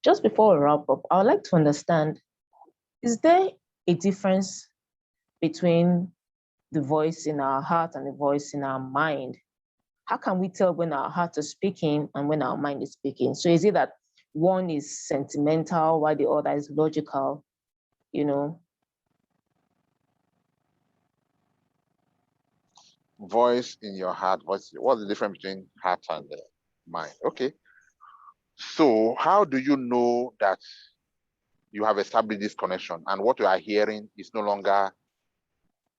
Just before we wrap up, I would like to understand, is there a difference between the voice in our heart and the voice in our mind? How can we tell when our heart is speaking and when our mind is speaking? So is it that one is sentimental while the other is logical, you know? Voice in your heart, what's the difference between heart and mind? Okay. So how do you know that you have established this connection and what you are hearing is no longer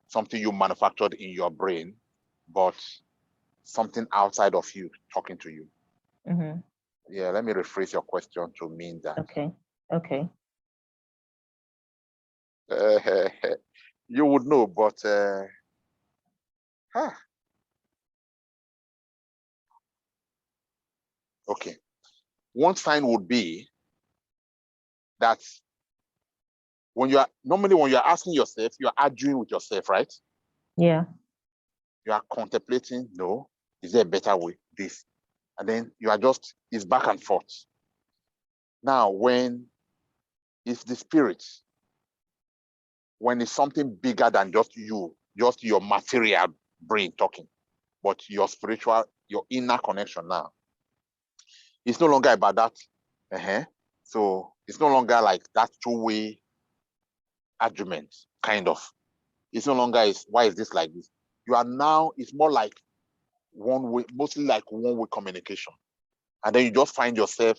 something you manufactured in your brain, but something outside of you talking to you? Mm-hmm. Yeah, let me rephrase your question to mean that. Okay. You would know, but okay. One sign would be that when you are asking yourself, you are arguing with yourself, right? Yeah. You are contemplating, no, is there a better way? This. And then you are it's back and forth. Now, when it's the spirit, when it's something bigger than just you, just your material brain talking, but your spiritual, your inner connection now, it's no longer about that. So it's no longer like that two-way argument, kind of. It's no longer why is this like this? You are now, it's more like one way, mostly like one-way communication. And then you just find yourself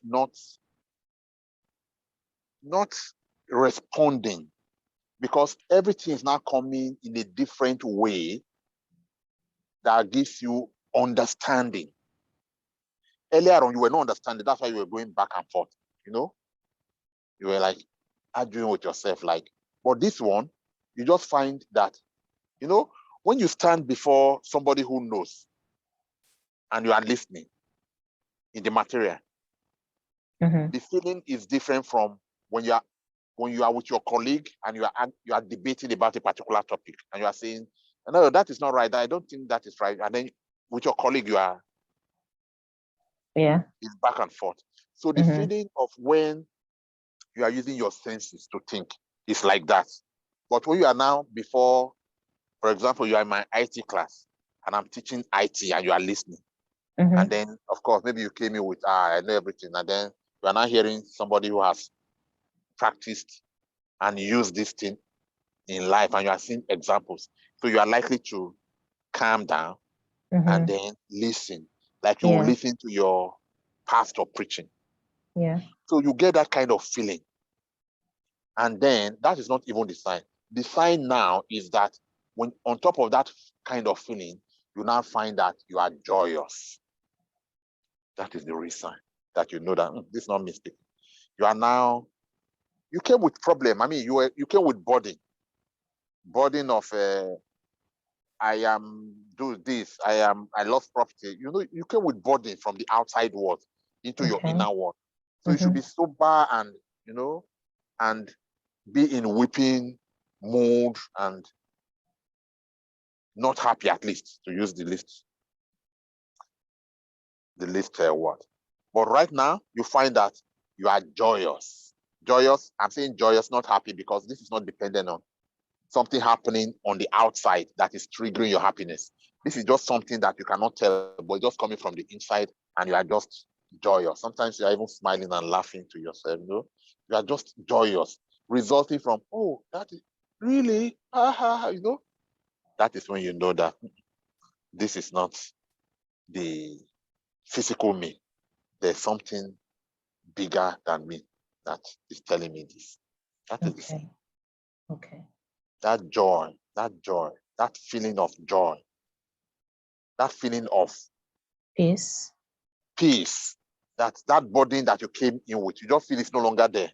not responding, because everything is now coming in a different way that gives you understanding. Earlier on, you were not understanding. That's why you were going back and forth. You were like arguing with yourself. But this one, you just find that, when you stand before somebody who knows and you are listening in the material, Mm-hmm. the feeling is different from when you are with your colleague and you are debating about a particular topic and you are saying, no, that is not right. I don't think that is right. And then with your colleague, it's back and forth. So the feeling of when you are using your senses to think is like that. But when you are now before, for example, you are in my IT class and I'm teaching IT and you are listening. And then, of course, maybe you came in with, I know everything. And then you are now hearing somebody who has practiced and used this thing in life and you are seeing examples. So you are likely to calm down and then listen, like you will listen to your pastor preaching. Yeah. So you get that kind of feeling. And then that is not even the sign. The sign now is that when on top of that kind of feeling, you now find that you are joyous. That is the real sign that you know that this is not me speaking. You came with problem. I mean, you came with burden of I am do this, I lost property. You came with burden from the outside world into your inner world. So you should be sober and and be in weeping mood and not happy, at least, to use the least word. But right now, you find that you are joyous. Joyous, I'm saying joyous, not happy, because this is not dependent on something happening on the outside that is triggering your happiness. This is just something that you cannot tell, but it's just coming from the inside, and you are just joyous. Sometimes you are even smiling and laughing to yourself. You are just joyous, resulting from, oh, that is really, that is when you know that this is not the physical me. There's something bigger than me that is telling me this. That is the thing. Okay. That joy, that feeling of joy, that feeling of Peace. That burden that you came in with, you just feel it's no longer there.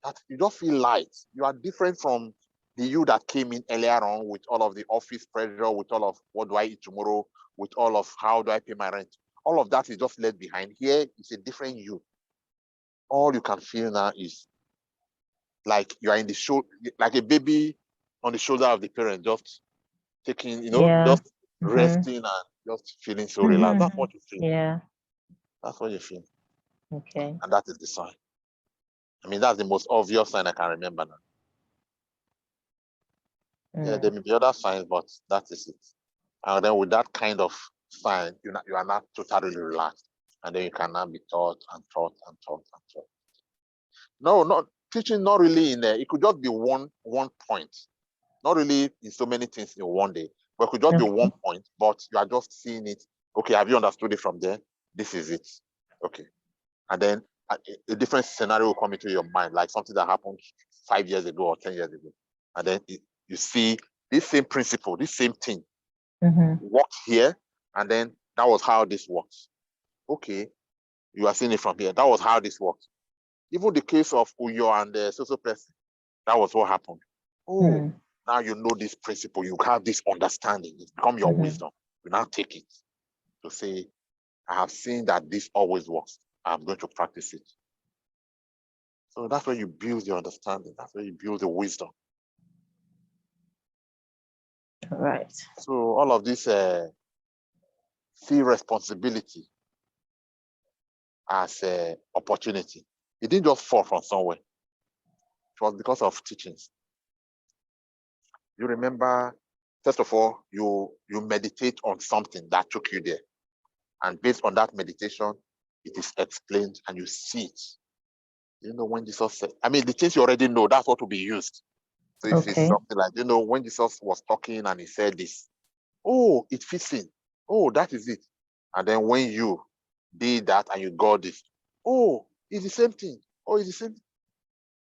That you just feel light. You are different from the you that came in earlier on with all of the office pressure, with all of what do I eat tomorrow, with all of how do I pay my rent. All of that is just left behind. Here is a different you. All you can feel now is like you are in the shoulder, like a baby on the shoulder of the parent, just taking, just resting and just feeling so relaxed. That's what you feel. Yeah. That's what you feel. Okay. And that is the sign. I mean, that's the most obvious sign I can remember now. Yeah, there may be other signs, but that is it. And then with that kind of sign, you are not totally relaxed. And then you can now be taught and taught and taught and taught. No, not teaching, not really in there. It could just be one point. Not really in so many things in one day, but it could just be one point, but you are just seeing it. Okay, have you understood it from there? This is it. Okay. And then a different scenario will come into your mind, like something that happened 5 years ago or 10 years ago. And then you see this same principle, this same thing worked here, and then that was how this works. Okay, you are seeing it from here. That was how this works. Even the case of Uyo and the social person, that was what happened. Oh, now you know this principle. You have this understanding. It's become your wisdom. You now take it to say, I have seen that this always works. I'm going to practice it. So that's where you build your understanding. That's where you build the wisdom. Right. So all of this see responsibility as an opportunity. It didn't just fall from somewhere. It was because of teachings. You remember, first of all, you meditate on something that took you there. And based on that meditation, it is explained and you see it. You know, when Jesus said, I mean, the things you already know, that's what will be used. So if it's something like, you know, when Jesus was talking and he said this, oh, it fits in. Oh, that is it. And then when you did that and you got this, oh, it's the same thing. Oh, it's the same.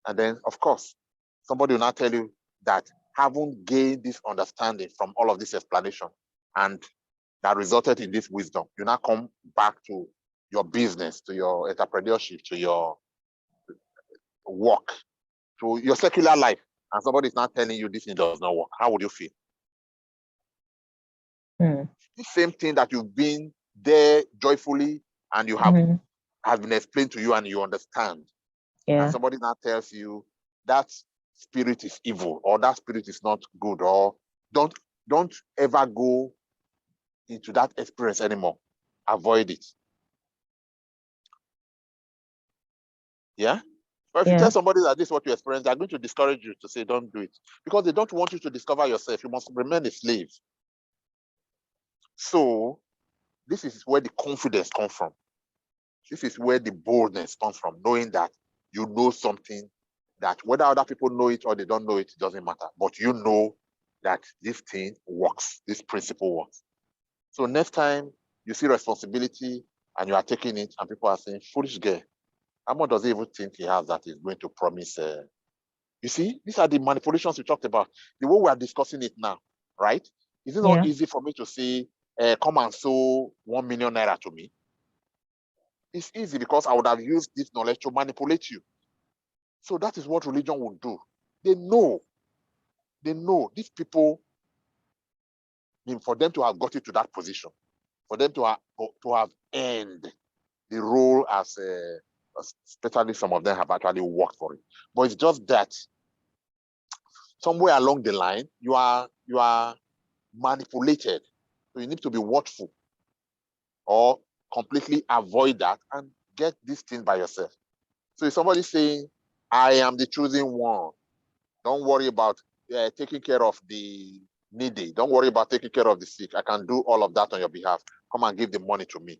And then, of course, somebody will now tell you that having gained this understanding from all of this explanation and that resulted in this wisdom, you now come back to your business, to your entrepreneurship, to your work, to your secular life, and somebody is not telling you this thing does not work. How would you feel? The same thing that you've been there joyfully and you have has been explained to you and you understand. Yeah. And somebody now tells you that spirit is evil or that spirit is not good, or don't ever go into that experience anymore. Avoid it. Yeah. But if you tell somebody that this is what you experience, they're going to discourage you to say, don't do it. Because they don't want you to discover yourself. You must remain a slave. So this is where the confidence comes from. This is where the boldness comes from, knowing that you know something that whether other people know it or they don't know it, it doesn't matter. But you know that this thing works, this principle works. So next time you see responsibility and you are taking it and people are saying, foolish girl, how much does he even think he has that he's going to promise? You see, these are the manipulations we talked about. The way we are discussing it now, right? Is it not easy for me to say, come and sow 1 million naira to me? It's easy because I would have used this knowledge to manipulate you. So that is what religion would do. They know these people, I mean, for them to have got it to that position, for them to have earned the role as especially some of them have actually worked for it. But it's just that somewhere along the line, you are manipulated. So you need to be watchful or completely avoid that and get this thing by yourself. So if somebody's saying, I am the chosen one, don't worry about taking care of the needy. Don't worry about taking care of the sick. I can do all of that on your behalf. Come and give the money to me.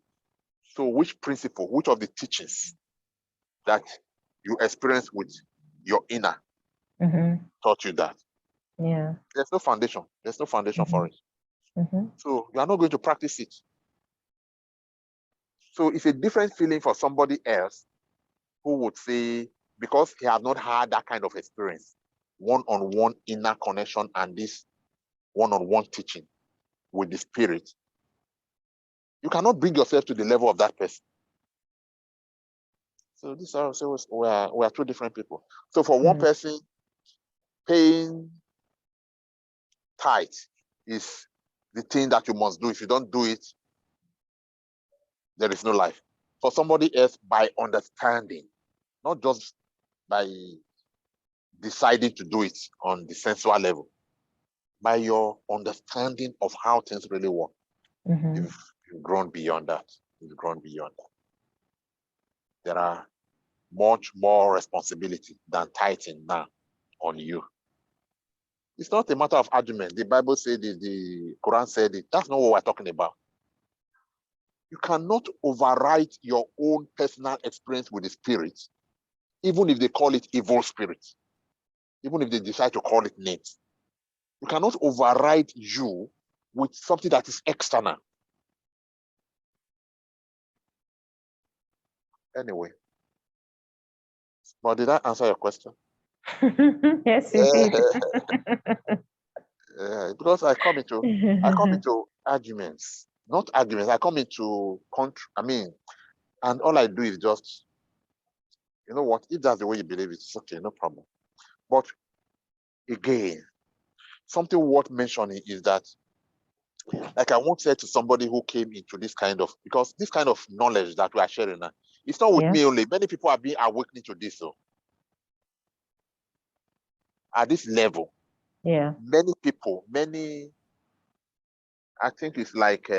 So which principle, which of the teachings that you experience with your inner taught you that? Yeah. There's no foundation. There's no foundation for it. So you are not going to practice it. So it's a different feeling for somebody else who would say, because he has not had that kind of experience, one-on-one inner connection and this one-on-one teaching with the spirit, you cannot bring yourself to the level of that person. So these are so we are two different people. So for one person, paying tithe is the thing that you must do. If you don't do it, there is no life. For somebody else, by understanding, not just by deciding to do it on the sensual level, by your understanding of how things really work, You've grown beyond that. You've grown beyond that. There are much more responsibility than tithing now on you. It's not a matter of argument. The Bible said it, the Quran said it. That's not what we're talking about. You cannot override your own personal experience with the spirit, even if they call it evil spirit, even if they decide to call it names. You cannot override you with something that is external. Anyway, but did I answer your question? Yes, you did. Because I come into arguments, not arguments. I come into and all I do is just, you know what? If that's the way you believe it, it's okay, no problem. But again, something worth mentioning is that, like I once said to somebody who came into this kind of, because this kind of knowledge that we are sharing now, it's not with me only. Many people are being awakened to this. So at this level, many people, I think it's like,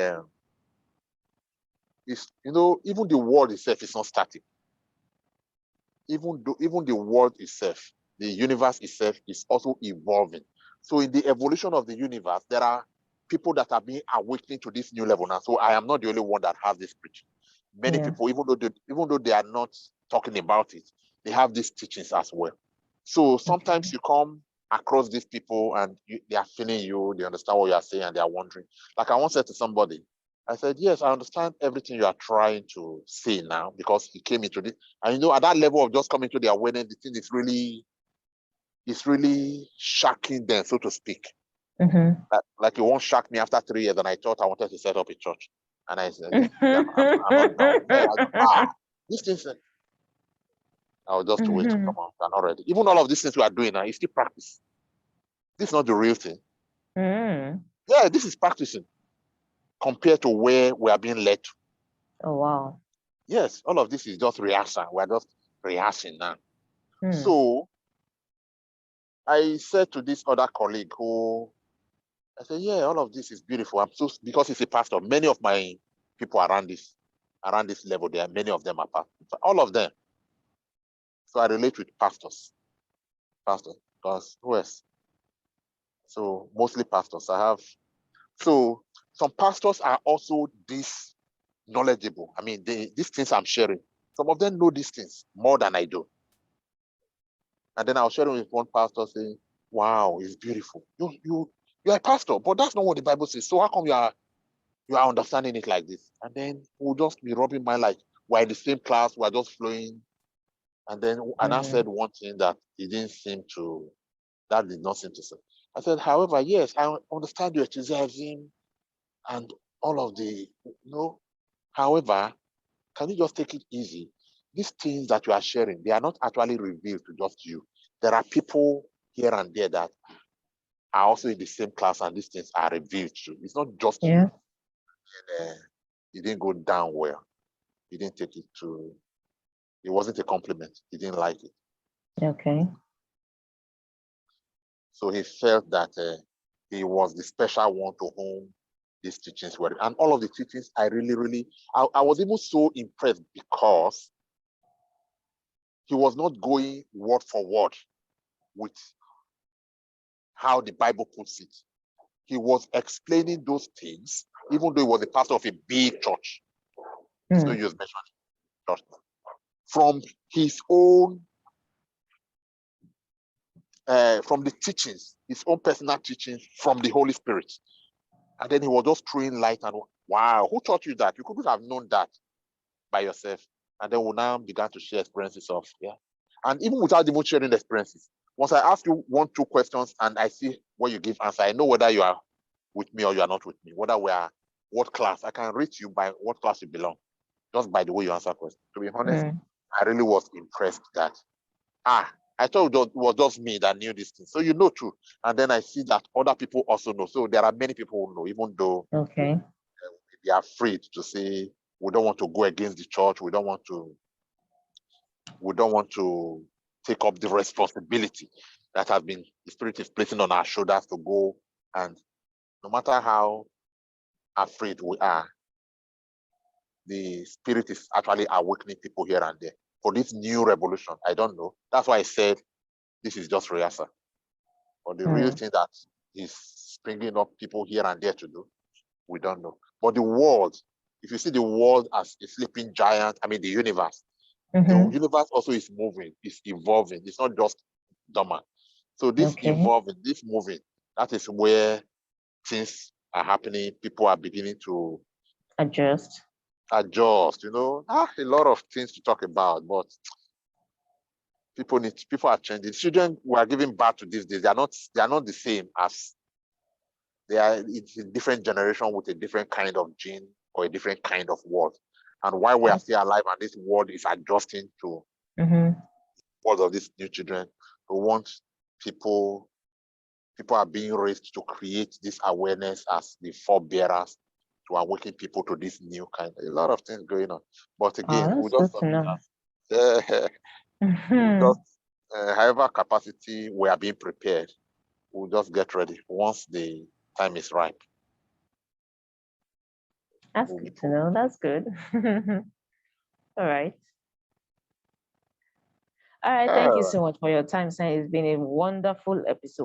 it's, you know, even the world itself is not static. Even the world itself, the universe itself is also evolving. So in the evolution of the universe, there are people that are being awakened to this new level now. So I am not the only one that has this preaching. Many people, even though they are not talking about it, they have these teachings as well. So sometimes you come across these people and they are feeling you, they understand what you are saying, and they are wondering. Like I once said to somebody, I said, yes, I understand everything you are trying to say now, because he came into this. And you know, at that level of just coming to the awareness, the thing is really shocking them, so to speak. Like it won't shock me after 3 years, and I thought I wanted to set up a church. And I said, I'm not done. These things, I was just wait to come out and already. Even all of these things we are doing now, it's still practice. This is not the real thing. Yeah, this is practicing compared to where we are being led to. Oh, wow. Yes, all of this is just rehearsal. We're just rehearsing now. So I said to this other colleague I said, yeah, all of this is beautiful. I'm so, because he's a pastor. Many of my people around this level, there, many of them are pastors. All of them. So I relate with pastors. Because who else? So mostly pastors. So some pastors are also this knowledgeable. I mean, these things I'm sharing, some of them know these things more than I do. And then I was sharing with one pastor saying, wow, it's beautiful. You're a pastor, but that's not what the Bible says. So how come you are understanding it like this? And then we'll just be rubbing my, like, we're in the same class, we're just flowing. And then I said one thing that did not seem to say. I said, however, yes, I understand your enthusiasm and all of the, however, can you just take it easy? These things that you are sharing, they are not actually revealed to just you. There are people here and there that are also in the same class, and these things are revealed to. It's not just you. And, it didn't go down well. He didn't take it to, it wasn't a compliment. He didn't like it. Okay. So he felt that he was the special one to whom these teachings were. And all of the teachings, I really, I was even so impressed because he was not going word for word with how the Bible puts it. He was explaining those things, even though he was a pastor of a big church. It's no use mentioning church. From his own, from the teachings, his own personal teachings from the Holy Spirit. And then he was just throwing light and, wow, who taught you that? You couldn't have known that by yourself. And then we now began to share experiences of, And even without even sharing the experiences, once I ask you 1-2 questions and I see what you give answer, I know whether you are with me or you are not with me, whether we are what class. I can rate you by what class you belong, just by the way you answer questions. To be honest, I really was impressed that, I thought it was just me that knew this thing. So you know too. And then I see that other people also know. So there are many people who know, even though they are afraid to say, we don't want to go against the church. We don't want to take up the responsibility that has been, the Spirit is placing on our shoulders to go. And no matter how afraid we are, the spirit is actually awakening people here and there for this new revolution. I don't know. That's why I said this is just rehearsal. But the real thing that is springing up people here and there to do, we don't know. But the world, if you see the world as a sleeping giant, I mean the universe Mm-hmm. also is moving, it's evolving. It's not just dormant. So this Okay. evolving, this moving, that is where things are happening. People are beginning to Adjust. adjust. A lot of things to talk about, but people are changing. Children we are giving birth to these days, they are not the same as it's a different generation with a different kind of gene or a different kind of world. And while we are still alive and this world is adjusting to Mm-hmm. world of these new children, we want people are being raised to create this awareness as the forebearers to awaken people to this new kind. A lot of things going on. But Oh, again, we'll that's just good to know. we'll Mm-hmm. just however capacity we are being prepared, we'll just get ready once the time is ripe. That's good to know. That's good. All right. All right. Thank you so much for your time, sir. It's been a wonderful episode.